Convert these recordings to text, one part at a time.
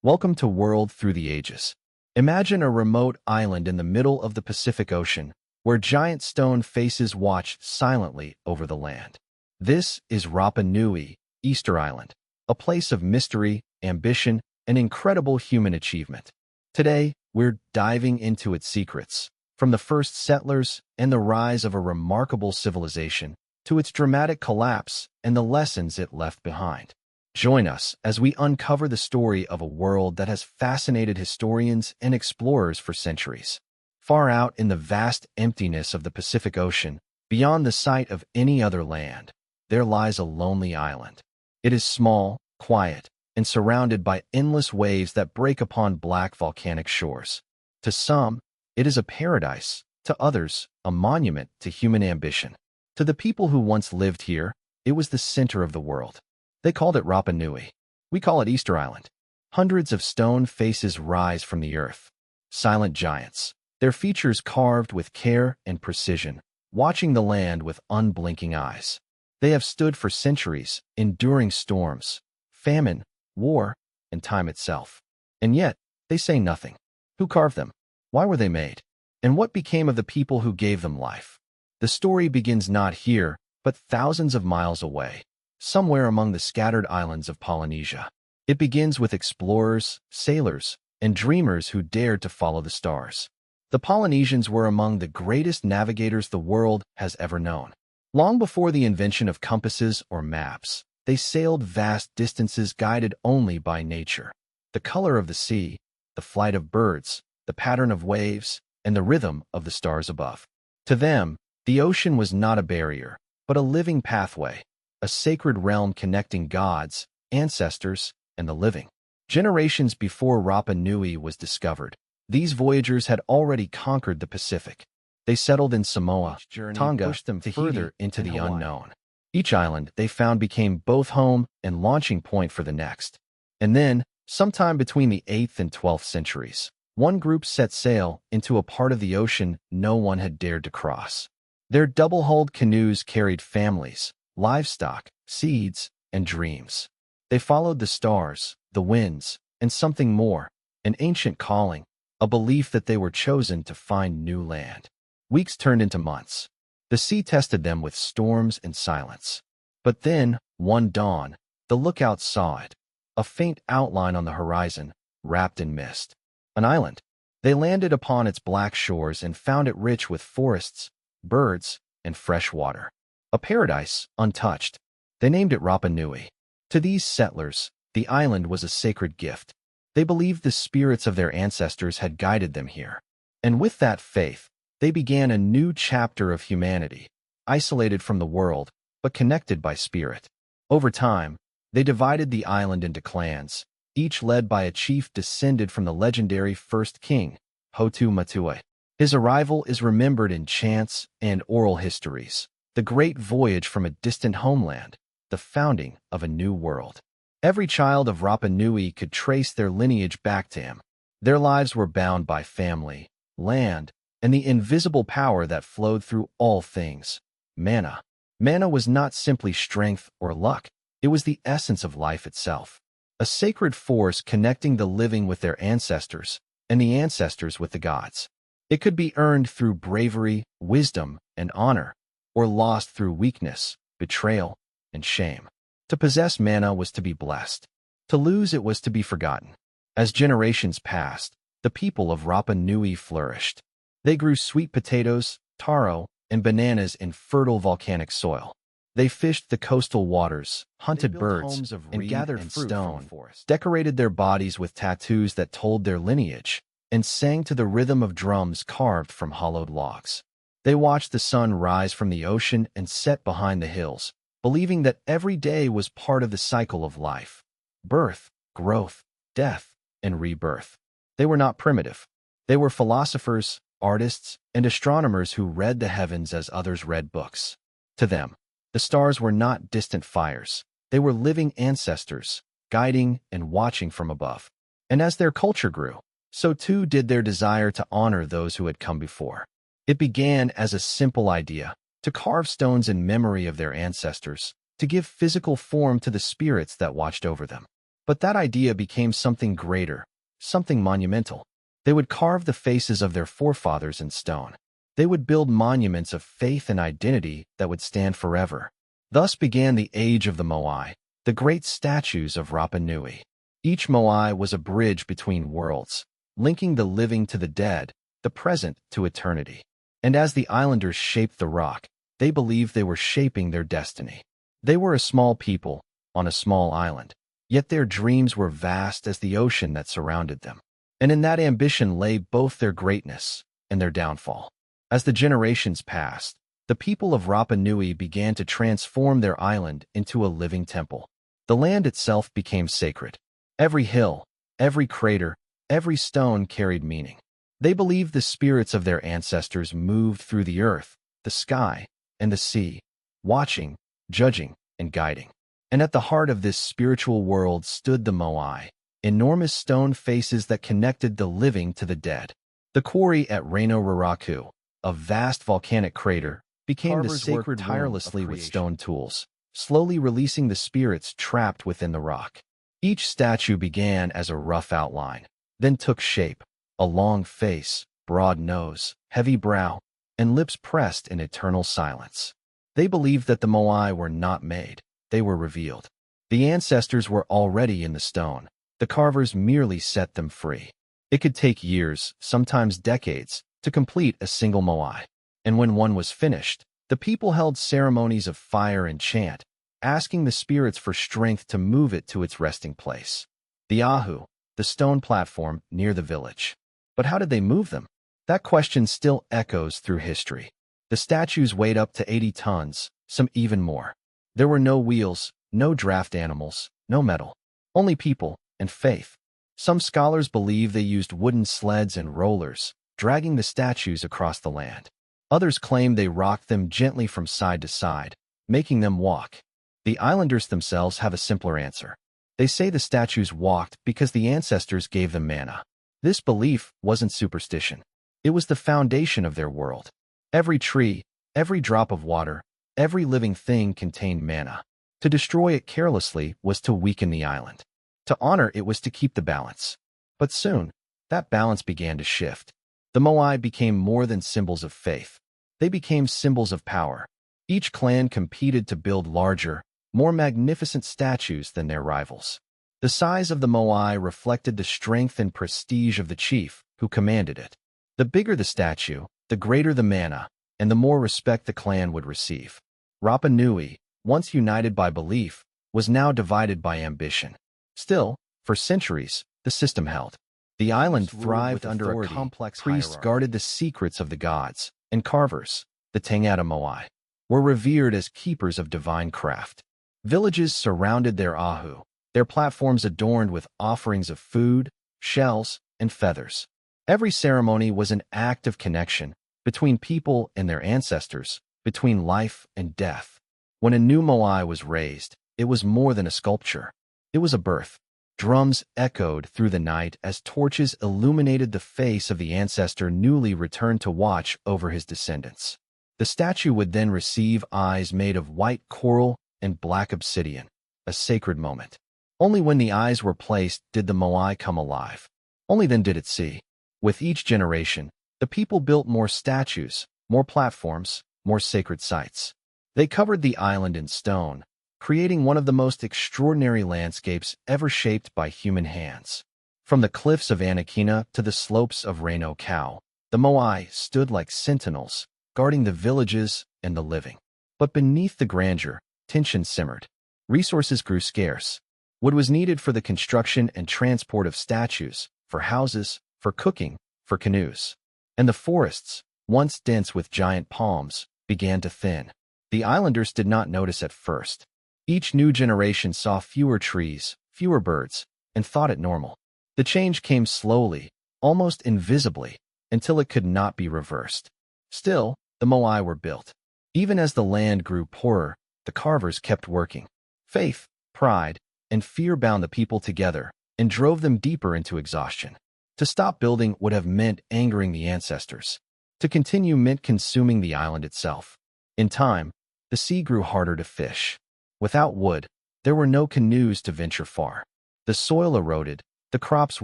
Welcome to World Through the Ages. Imagine a remote island in the middle of the Pacific Ocean, where giant stone faces watch silently over the land. This is Rapa Nui, Easter Island, a place of mystery, ambition, and incredible human achievement. Today, we're diving into its secrets, from the first settlers and the rise of a remarkable civilization to its dramatic collapse and the lessons it left behind. Join us as we uncover the story of a world that has fascinated historians and explorers for centuries. Far out in the vast emptiness of the Pacific Ocean, beyond the sight of any other land, there lies a lonely island. It is small, quiet, and surrounded by endless waves that break upon black volcanic shores. To some, it is a paradise; to others, a monument to human ambition. To the people who once lived here, it was the center of the world. They called it Rapa Nui. We call it Easter Island. Hundreds of stone faces rise from the earth. Silent giants, their features carved with care and precision, watching the land with unblinking eyes. They have stood for centuries, enduring storms, famine, war, and time itself. And yet, they say nothing. Who carved them? Why were they made? And what became of the people who gave them life? The story begins not here, but thousands of miles away, somewhere among the scattered islands of Polynesia. It begins with explorers, sailors, and dreamers who dared to follow the stars. The Polynesians were among the greatest navigators the world has ever known. Long before the invention of compasses or maps, they sailed vast distances guided only by nature. The color of the sea, the flight of birds, the pattern of waves, and the rhythm of the stars above. To them, the ocean was not a barrier, but a living pathway, a sacred realm connecting gods, ancestors, and the living. Generations before Rapa Nui was discovered, these voyagers had already conquered the Pacific. They settled in Samoa, Tonga, pushed them further into the unknown. Each island they found became both home and launching point for the next. And then, sometime between the 8th and 12th centuries, one group set sail into a part of the ocean no one had dared to cross. Their double-hulled canoes carried families, livestock, seeds, and dreams. They followed the stars, the winds, and something more, an ancient calling, a belief that they were chosen to find new land. Weeks turned into months. The sea tested them with storms and silence. But then, one dawn, the lookout saw it, a faint outline on the horizon, wrapped in mist. An island. They landed upon its black shores and found it rich with forests, birds, and fresh water. A paradise, untouched. They named it Rapa Nui. To these settlers, the island was a sacred gift. They believed the spirits of their ancestors had guided them here. And with that faith, they began a new chapter of humanity, isolated from the world, but connected by spirit. Over time, they divided the island into clans, each led by a chief descended from the legendary first king, Hotu Matue. His arrival is remembered in chants and oral histories. The great voyage from a distant homeland, the founding of a new world. Every child of Rapa Nui could trace their lineage back to him. Their lives were bound by family, land, and the invisible power that flowed through all things, mana. Mana was not simply strength or luck, it was the essence of life itself. A sacred force connecting the living with their ancestors, and the ancestors with the gods. It could be earned through bravery, wisdom, and honor, or lost through weakness, betrayal, and shame. To possess mana was to be blessed. To lose it was to be forgotten. As generations passed, the people of Rapa Nui flourished. They grew sweet potatoes, taro, and bananas in fertile volcanic soil. They fished the coastal waters, hunted birds, and gathered fruit from the forest, decorated their bodies with tattoos that told their lineage, and sang to the rhythm of drums carved from hollowed logs. They watched the sun rise from the ocean and set behind the hills, believing that every day was part of the cycle of life. Birth, growth, death, and rebirth. They were not primitive. They were philosophers, artists, and astronomers who read the heavens as others read books. To them, the stars were not distant fires. They were living ancestors, guiding and watching from above. And as their culture grew, so too did their desire to honor those who had come before. It began as a simple idea, to carve stones in memory of their ancestors, to give physical form to the spirits that watched over them. But that idea became something greater, something monumental. They would carve the faces of their forefathers in stone. They would build monuments of faith and identity that would stand forever. Thus began the age of the Moai, the great statues of Rapa Nui. Each Moai was a bridge between worlds, linking the living to the dead, the present to eternity. And as the islanders shaped the rock, they believed they were shaping their destiny. They were a small people, on a small island, yet their dreams were vast as the ocean that surrounded them. And in that ambition lay both their greatness and their downfall. As the generations passed, the people of Rapa Nui began to transform their island into a living temple. The land itself became sacred. Every hill, every crater, every stone carried meaning. They believed the spirits of their ancestors moved through the earth, the sky, and the sea, watching, judging, and guiding. And at the heart of this spiritual world stood the Moai, enormous stone faces that connected the living to the dead. The quarry at Reno Raraku, a vast volcanic crater, became the sacred tirelessly with stone tools, slowly releasing the spirits trapped within the rock. Each statue began as a rough outline, then took shape, a long face, broad nose, heavy brow, and lips pressed in eternal silence. They believed that the Moai were not made, they were revealed. The ancestors were already in the stone, the carvers merely set them free. It could take years, sometimes decades, to complete a single Moai. And when one was finished, the people held ceremonies of fire and chant, asking the spirits for strength to move it to its resting place. The Ahu, the stone platform near the village. But how did they move them? That question still echoes through history. The statues weighed up to 80 tons, some even more. There were no wheels, no draft animals, no metal. Only people and faith. Some scholars believe they used wooden sleds and rollers, dragging the statues across the land. Others claim they rocked them gently from side to side, making them walk. The islanders themselves have a simpler answer. They say the statues walked because the ancestors gave them manna. This belief wasn't superstition. It was the foundation of their world. Every tree, every drop of water, every living thing contained manna. To destroy it carelessly was to weaken the island. To honor it was to keep the balance. But soon, that balance began to shift. The Moai became more than symbols of faith. They became symbols of power. Each clan competed to build larger, more magnificent statues than their rivals. The size of the Moai reflected the strength and prestige of the chief who commanded it. The bigger the statue, the greater the manna, and the more respect the clan would receive. Rapa Nui, once united by belief, was now divided by ambition. Still, for centuries, the system held. The island thrived under a complex hierarchy. Priests guarded the secrets of the gods, and carvers, the Tangata Moai, were revered as keepers of divine craft. Villages surrounded their ahu, their platforms adorned with offerings of food, shells, and feathers. Every ceremony was an act of connection between people and their ancestors, between life and death. When a new Moai was raised, it was more than a sculpture. It was a birth. Drums echoed through the night as torches illuminated the face of the ancestor newly returned to watch over his descendants. The statue would then receive eyes made of white coral and black obsidian, a sacred moment. Only when the eyes were placed did the Moai come alive. Only then did it see. With each generation, the people built more statues, more platforms, more sacred sites. They covered the island in stone, creating one of the most extraordinary landscapes ever shaped by human hands. From the cliffs of Anakina to the slopes of Reno Kau, the Moai stood like sentinels, guarding the villages and the living. But beneath the grandeur, tension simmered. Resources grew scarce. Wood was needed for the construction and transport of statues, for houses, for cooking, for canoes. And the forests, once dense with giant palms, began to thin. The islanders did not notice at first. Each new generation saw fewer trees, fewer birds, and thought it normal. The change came slowly, almost invisibly, until it could not be reversed. Still, the Moai were built. Even as the land grew poorer, the carvers kept working. Faith, pride, and fear bound the people together and drove them deeper into exhaustion. To stop building would have meant angering the ancestors. To continue meant consuming the island itself. In time, the sea grew harder to fish. Without wood, there were no canoes to venture far. The soil eroded, the crops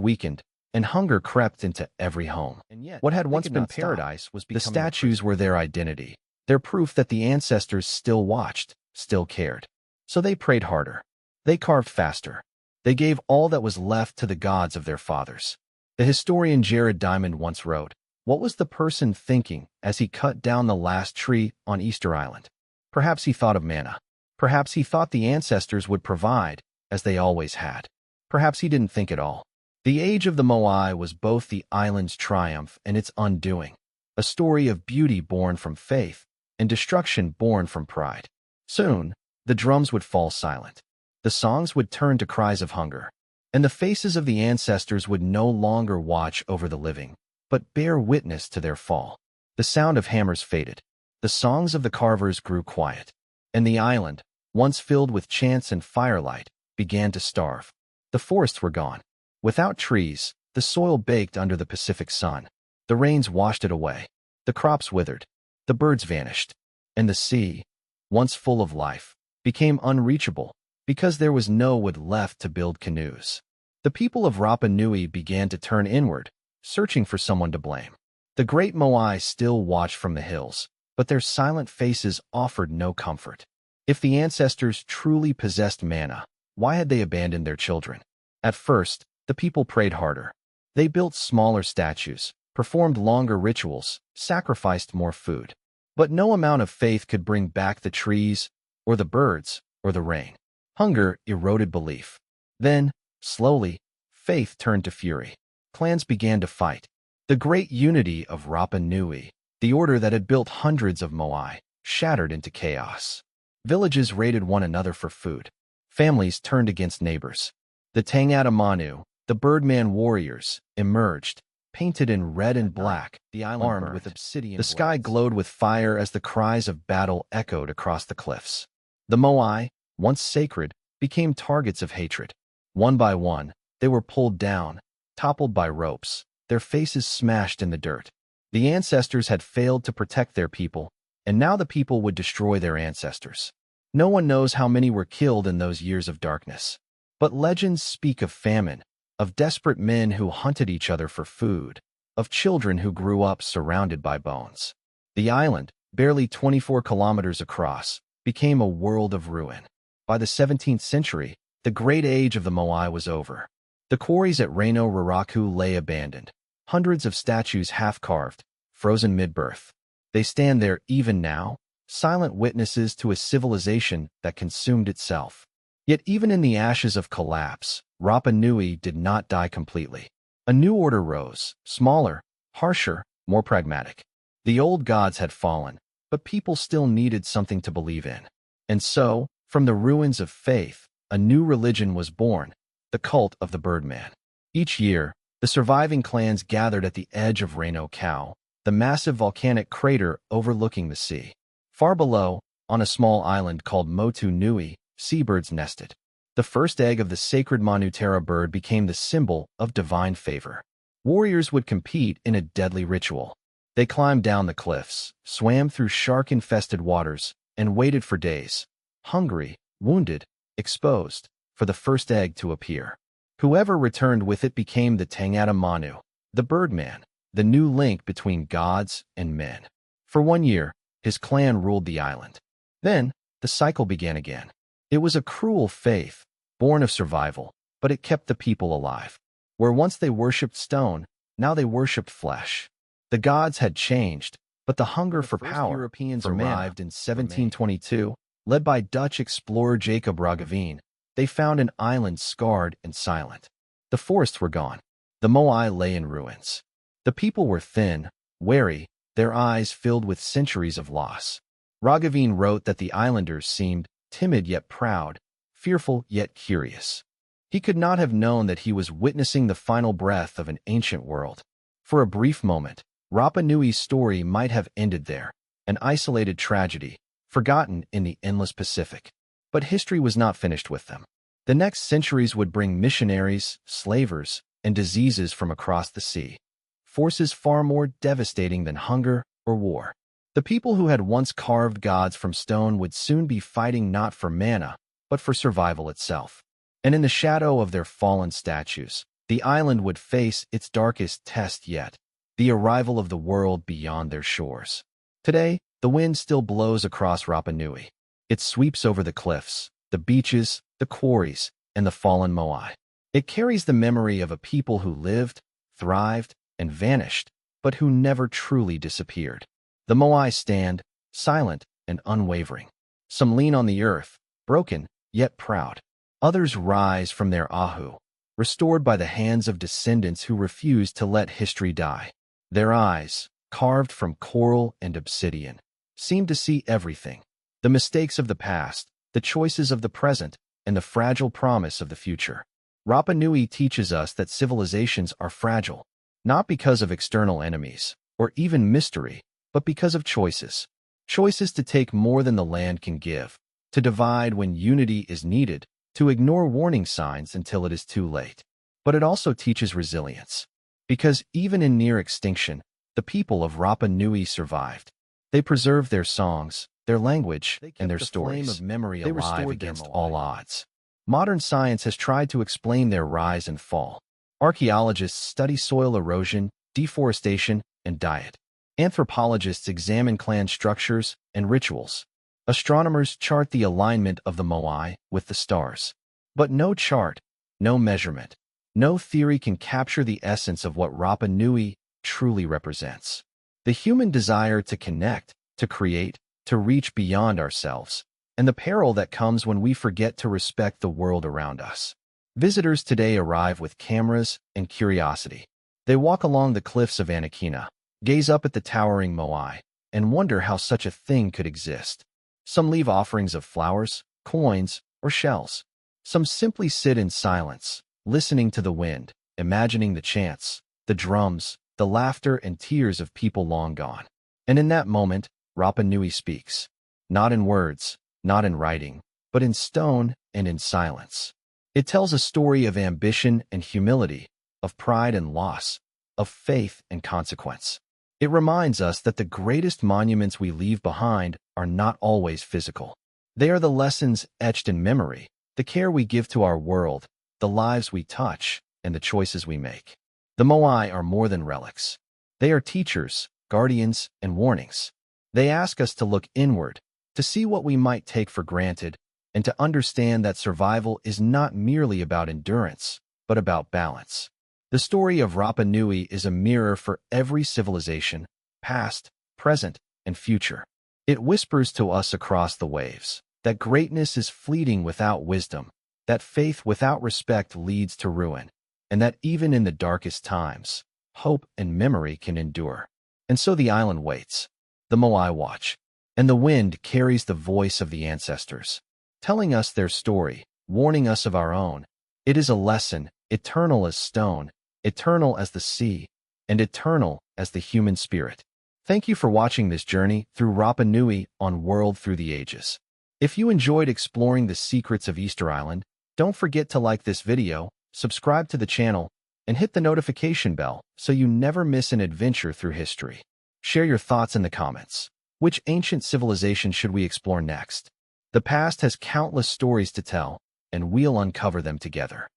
weakened, and hunger crept into every home. What had once been paradise was becoming the statues were their identity, their proof that the ancestors still watched, still cared. So they prayed harder. They carved faster. They gave all that was left to the gods of their fathers. The historian Jared Diamond once wrote, "What was the person thinking as he cut down the last tree on Easter Island? Perhaps he thought of manna. Perhaps he thought the ancestors would provide, as they always had. Perhaps he didn't think at all." The age of the Moai was both the island's triumph and its undoing, a story of beauty born from faith and destruction born from pride. Soon, the drums would fall silent. The songs would turn to cries of hunger, and the faces of the ancestors would no longer watch over the living, but bear witness to their fall. The sound of hammers faded. The songs of the carvers grew quiet, and the island, once filled with chants and firelight, began to starve. The forests were gone. Without trees, the soil baked under the Pacific sun. The rains washed it away. The crops withered. The birds vanished. And the sea, once full of life, became unreachable because there was no wood left to build canoes. The people of Rapa Nui began to turn inward, searching for someone to blame. The great Moai still watched from the hills, but their silent faces offered no comfort. If the ancestors truly possessed manna, why had they abandoned their children? At first, the people prayed harder. They built smaller statues, performed longer rituals, sacrificed more food. But no amount of faith could bring back the trees, or the birds, or the rain. Hunger eroded belief. Then, slowly, faith turned to fury. Clans began to fight. The great unity of Rapa Nui, the order that had built hundreds of Moai, shattered into chaos. Villages raided one another for food. Families turned against neighbors. The Tangata Manu, the Birdman warriors, emerged, painted in red and black, the island armed with obsidian. The sky glowed with fire as the cries of battle echoed across the cliffs. The Moai, once sacred, became targets of hatred. One by one, they were pulled down, toppled by ropes, their faces smashed in the dirt. The ancestors had failed to protect their people, and now the people would destroy their ancestors. No one knows how many were killed in those years of darkness. But legends speak of famine, of desperate men who hunted each other for food, of children who grew up surrounded by bones. The island, barely 24 kilometers across, became a world of ruin. By the 17th century, the great age of the Moai was over. The quarries at Reno Raraku lay abandoned, hundreds of statues half-carved, frozen mid-birth. They stand there even now, silent witnesses to a civilization that consumed itself. Yet even in the ashes of collapse, Rapa Nui did not die completely. A new order rose, smaller, harsher, more pragmatic. The old gods had fallen, but people still needed something to believe in. And so, from the ruins of faith, a new religion was born, the cult of the Birdman. Each year, the surviving clans gathered at the edge of Reno Kau, the massive volcanic crater overlooking the sea. Far below, on a small island called Motu Nui, seabirds nested. The first egg of the sacred Manutera bird became the symbol of divine favor. Warriors would compete in a deadly ritual. They climbed down the cliffs, swam through shark-infested waters, and waited for days, hungry, wounded, exposed, for the first egg to appear. Whoever returned with it became the Tangata Manu, the Birdman, the new link between gods and men. For 1 year, his clan ruled the island. Then, the cycle began again. It was a cruel faith, born of survival, but it kept the people alive. Where once they worshipped stone, now they worshipped flesh. The gods had changed, but the hunger for power. Europeans arrived in 1722, led by Dutch explorer Jacob Roggeveen. They found an island scarred and silent. The forests were gone. The Moai lay in ruins. The people were thin, wary, their eyes filled with centuries of loss. Roggeveen wrote that the islanders seemed timid yet proud, fearful yet curious. He could not have known that he was witnessing the final breath of an ancient world. For a brief moment, Rapa Nui's story might have ended there, an isolated tragedy, forgotten in the endless Pacific. But history was not finished with them. The next centuries would bring missionaries, slavers, and diseases from across the sea, forces far more devastating than hunger or war. The people who had once carved gods from stone would soon be fighting not for manna, but for survival itself. And in the shadow of their fallen statues, the island would face its darkest test yet, the arrival of the world beyond their shores. Today, the wind still blows across Rapa Nui. It sweeps over the cliffs, the beaches, the quarries, and the fallen Moai. It carries the memory of a people who lived, thrived, and vanished, but who never truly disappeared. The Moai stand, silent and unwavering. Some lean on the earth, broken yet proud. Others rise from their ahu, restored by the hands of descendants who refuse to let history die. Their eyes, carved from coral and obsidian, seem to see everything: the mistakes of the past, the choices of the present, and the fragile promise of the future. Rapa Nui teaches us that civilizations are fragile, not because of external enemies, or even mystery, but because of choices. Choices to take more than the land can give, to divide when unity is needed, to ignore warning signs until it is too late. But it also teaches resilience, because even in near extinction, the people of Rapa Nui survived. They preserved their songs, their language, and their stories. Of memory they alive against all odds. Modern science has tried to explain their rise and fall. Archaeologists study soil erosion, deforestation, and diet. Anthropologists examine clan structures and rituals. Astronomers chart the alignment of the Moai with the stars. But no chart, no measurement, no theory can capture the essence of what Rapa Nui truly represents. The human desire to connect, to create, to reach beyond ourselves, and the peril that comes when we forget to respect the world around us. Visitors today arrive with cameras and curiosity. They walk along the cliffs of Anaquina, gaze up at the towering Moai, and wonder how such a thing could exist. Some leave offerings of flowers, coins, or shells. Some simply sit in silence, listening to the wind, imagining the chants, the drums, the laughter and tears of people long gone. And in that moment, Rapa Nui speaks. Not in words, not in writing, but in stone and in silence. It tells a story of ambition and humility, of pride and loss, of faith and consequence. It reminds us that the greatest monuments we leave behind are not always physical. They are the lessons etched in memory, the care we give to our world, the lives we touch, and the choices we make. The Moai are more than relics. They are teachers, guardians, and warnings. They ask us to look inward, to see what we might take for granted, and to understand that survival is not merely about endurance, but about balance. The story of Rapa Nui is a mirror for every civilization, past, present, and future. It whispers to us across the waves that greatness is fleeting without wisdom, that faith without respect leads to ruin, and that even in the darkest times, hope and memory can endure. And so the island waits. The Moai watch, and the wind carries the voice of the ancestors, telling us their story, warning us of our own. It is a lesson, eternal as stone, eternal as the sea, and eternal as the human spirit. Thank you for watching this journey through Rapa Nui on World Through the Ages. If you enjoyed exploring the secrets of Easter Island, don't forget to like this video, subscribe to the channel, and hit the notification bell so you never miss an adventure through history. Share your thoughts in the comments. Which ancient civilization should we explore next? The past has countless stories to tell, and we'll uncover them together.